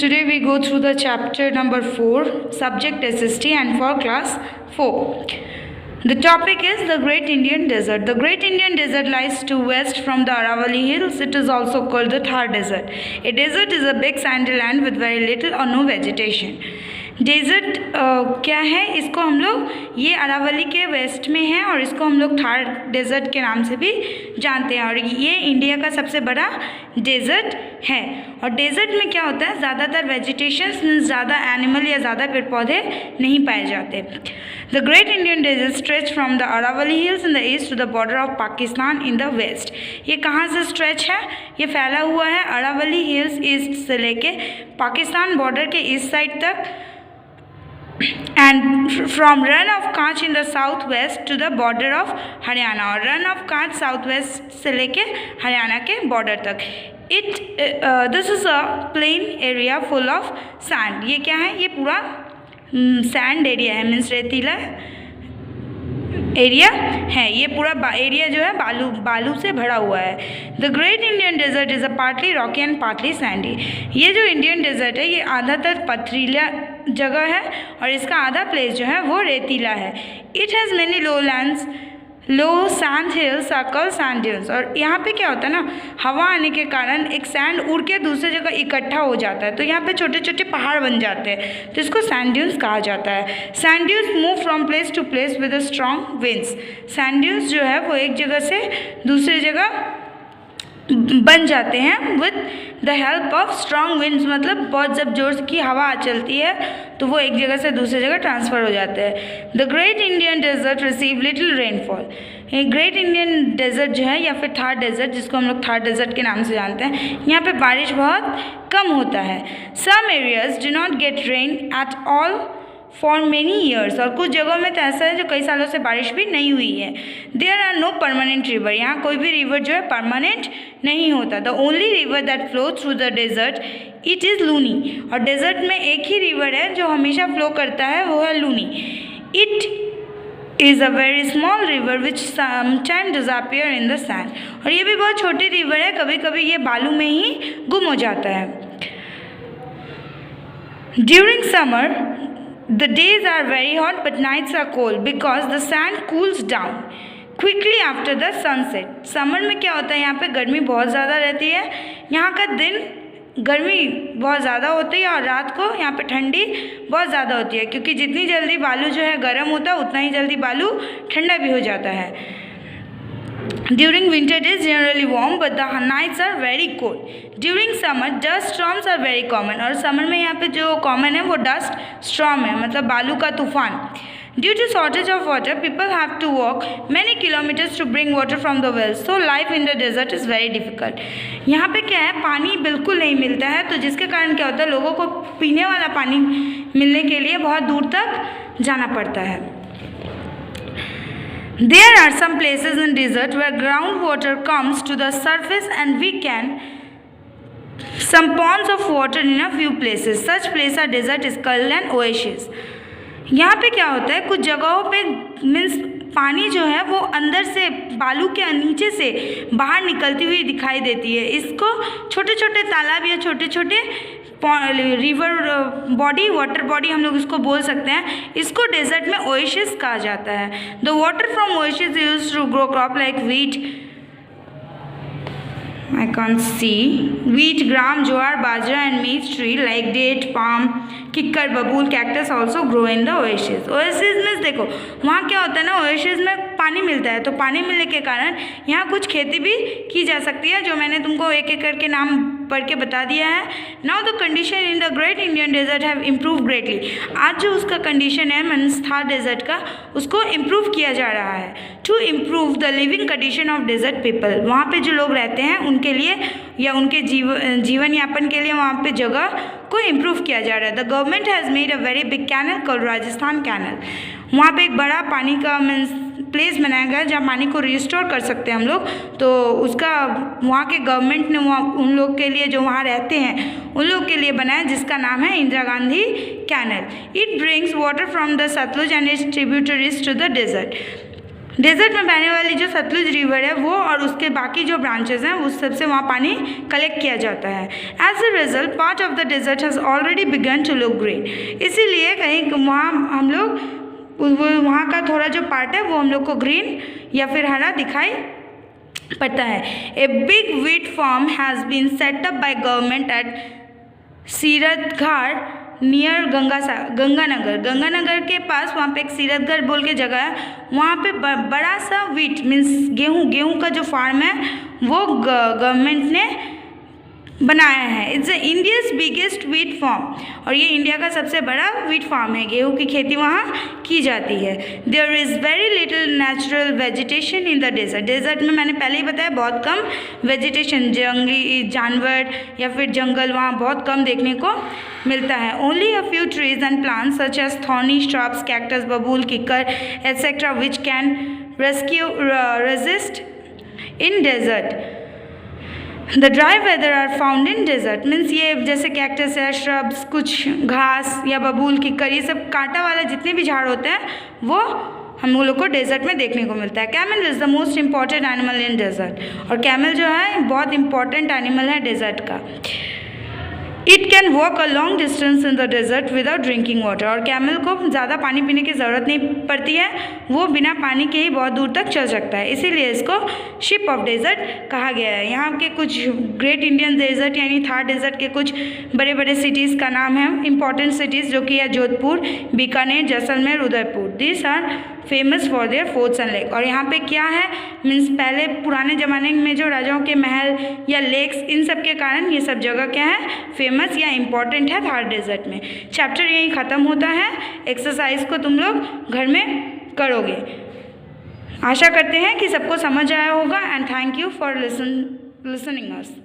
today we go through the chapter number 4, subject SST, and for class 4. The topic is the Great Indian Desert. The Great Indian Desert lies to west from the Aravalli Hills. It is also called the Thar Desert. A desert is a big sandy land with very little or no vegetation. Desert क्या है, इसको हम लोग ये अरावली के waste में है और इसको हम लोग थार डेज़र्ट के नाम से भी जानते हैं और ये इंडिया का सबसे बड़ा डेज़र्ट है। और डेज़र्ट में क्या होता है, ज़्यादातर वेजिटेशंस ज़्यादा एनिमल या ज़्यादा पेड़ पौधे नहीं पाए जाते। The great Indian desert stretch from the Aravalli hills in the east to the border of Pakistan in the west. ये कहाँ से स्ट्रेच है, ये फैला हुआ है अरावली हिल्स ईस्ट से लेके पाकिस्तान बॉर्डर के ईस्ट साइड तक, and from Run of Kutch in the southwest to the border of Haryana, और रन ऑफ कांच साउथ वेस्ट से लेके हरियाणा के बॉर्डर तक। This is a plain area full of sand. ये क्या है, ये पूरा सैंड एरिया है, मीन्स रेतीला एरिया है। ये पूरा एरिया जो है बालू से भरा हुआ है। The great Indian desert is a partly rocky and partly sandy. ये जो इंडियन डेजर्ट है ये आधातर पथरीला जगह है और इसका आधा प्लेस जो है वो रेतीला है। It has many low sand hills circle sand dunes. और यहाँ पे क्या होता है ना, हवा आने के कारण एक सैंड उड़ के दूसरी जगह इकट्ठा हो जाता है, तो यहाँ पे छोटे छोटे पहाड़ बन जाते हैं, तो इसको सैंड ड्यून्स कहा जाता है। Sand dunes move from place to place with a strong winds. Sand dunes जो है वो एक जगह से दूसरी जगह बन जाते हैं with the help of strong winds, मतलब बहुत जब जोर की हवा चलती है तो वो एक जगह से दूसरी जगह ट्रांसफ़र हो जाते हैं। The great Indian desert receive little rainfall. ये ग्रेट इंडियन डेजर्ट जो है या फिर थार डेजर्ट, जिसको हम लोग थार डेजर्ट के नाम से जानते हैं, यहाँ पे बारिश बहुत कम होता है। Some areas do not get rain at all for many years. और कुछ जगहों में तो ऐसा है जो कई सालों से बारिश भी नहीं हुई है। There are no permanent river. यहाँ कोई भी रिवर जो है परमानेंट नहीं होता। The only river that flow through the desert it is Luni. और डेजर्ट में एक ही रिवर है जो हमेशा फ्लो करता है, वो है Luni. It is a very small river which sometime disappear in the sand. और ये भी बहुत छोटी रिवर है, कभी कभी ये बालू में ही गुम हो जाता है। During summer the days are very hot but nights are cold because the sand cools down quickly after the sunset. Summer में क्या होता है, यहाँ पे गर्मी बहुत ज़्यादा रहती है, यहाँ का दिन गर्मी बहुत ज़्यादा होती है और रात को यहाँ पे ठंडी बहुत ज़्यादा होती है, क्योंकि जितनी जल्दी बालू जो है गर्म होता है उतना ही जल्दी बालू ठंडा भी हो जाता है। During winter it is generally warm but the nights are very cold. During summer dust storms are very common. और समर में यहाँ पे जो कॉमन है वो डस्ट स्टॉर्म है, मतलब बालू का तूफान। Due to shortage of water, people have to walk many kilometers to bring water from the wells. So life in the desert is very difficult. यहाँ पे क्या है, पानी बिल्कुल नहीं मिलता है, तो जिसके कारण क्या होता है, लोगों को पीने वाला पानी मिलने के लिए बहुत दूर तक जाना पड़ता है। There are some places in desert where groundwater comes to the surface and we can some ponds of water in a few places. Such places are desert is called an oasis. यहाँ पे क्या होता है, कुछ जगहों पे means पानी जो है वो अंदर से बालू के नीचे से बाहर निकलती हुई दिखाई देती है। इसको छोटे छोटे तालाब या छोटे छोटे रिवर बॉडी, वाटर बॉडी हम लोग इसको बोल सकते हैं। इसको डेजर्ट में ओएसिस कहा जाता है। The water from oasis used to grow crop like wheat, I can't see, wheat, gram, jowar, bajra and maize tree like date, palm, kikkar, babool, cactus also grow in the oasis. Oasis में देखो वहाँ क्या होता है ना, oasis में पानी मिलता है, तो पानी मिलने के कारण यहाँ कुछ खेती भी की जा सकती है, जो मैंने तुमको एक एक करके नाम पढ़ के बता दिया है। Now the condition in the great Indian desert have improve greatly. आज जो उसका कंडीशन है मीन्स थार डेजर्ट का, उसको इम्प्रूव किया जा रहा है। To improve the living condition of desert people. वहाँ पे जो लोग रहते हैं उनके लिए या उनके जीवन यापन के लिए वहाँ पे जगह को इम्प्रूव किया जा रहा है। The government has made a very big canal called Rajasthan canal. वहाँ पे एक बड़ा पानी का मीन्स प्लेस बनाया गया है जहाँ पानी को रिस्टोर कर सकते हैं हम लोग, तो उसका वहाँ के गवर्नमेंट ने वहाँ उन लोग के लिए जो वहाँ रहते हैं उन लोग के लिए बनाया, जिसका नाम है Indira Gandhi canal. It brings water from the Sutlej and its tributaries to the desert. Desert में बहने वाली जो सतलुज रिवर है वो और उसके बाकी जो ब्रांचेस हैं उस सबसे वहाँ पानी कलेक्ट किया जाता है। As a result part of the desert has already begun to look green. इसीलिए कहीं वहाँ हम लोग वहाँ का थोड़ा जो पार्ट है वो हम लोग को ग्रीन या फिर हरा दिखाई पड़ता है। A big wheat farm has been set up by government at Suratgarh near Ganganagar के पास वहाँ पे एक सीरतगढ़ बोल के जगह है। वहाँ पे बड़ा सा व्हीट मीन्स गेहूँ का जो फार्म है वो गवर्नमेंट ने बनाया है। It's India's biggest wheat farm और ये इंडिया का सबसे बड़ा व्हीट फार्म है। गेहूँ की खेती वहाँ की जाती है। There is very little natural vegetation in the desert. Desert में मैंने पहले ही बताया बहुत कम वेजिटेशन, जंगली जानवर या फिर जंगल वहाँ बहुत कम देखने को मिलता है। Only a few trees and plants such as thorny shrubs, cactus, babul, kikar etcetera which can resist in desert. The dry weather are found in desert means ये जैसे कैक्टस है, श्रब्स, कुछ घास या बबूल, किकर, ये सब कांटा वाला जितने भी झाड़ होते हैं वो हम लोग को डेजर्ट में देखने को मिलता है। Camel is the most important animal in desert और कैमल जो है बहुत इंपॉर्टेंट एनिमल है डेजर्ट का। It can walk a long distance in the desert without drinking water और कैमल को ज़्यादा पानी पीने की ज़रूरत नहीं पड़ती है, वो बिना पानी के ही बहुत दूर तक चल सकता है। इसीलिए इसको शिप ऑफ डेजर्ट कहा गया है। यहाँ के कुछ ग्रेट इंडियन डेजर्ट यानी थार डेजर्ट के कुछ बड़े बड़े सिटीज़ का नाम है, इंपॉर्टेंट सिटीज़ जो कि है Jodhpur, Bikaner, Jaisalmer, Udaipur. This are famous for their forts and lake. और यहाँ पे क्या है मीन्स पहले पुराने ज़माने में जो राजाओं के महल या लेक्स, इन सब के कारण ये सब जगह क्या है फेमस या इम्पॉर्टेंट है थार डेजर्ट में। चैप्टर यहीं ख़त्म होता है। एक्सरसाइज को तुम लोग घर में करोगे। आशा करते हैं कि सबको समझ आया होगा and thank you for listening us.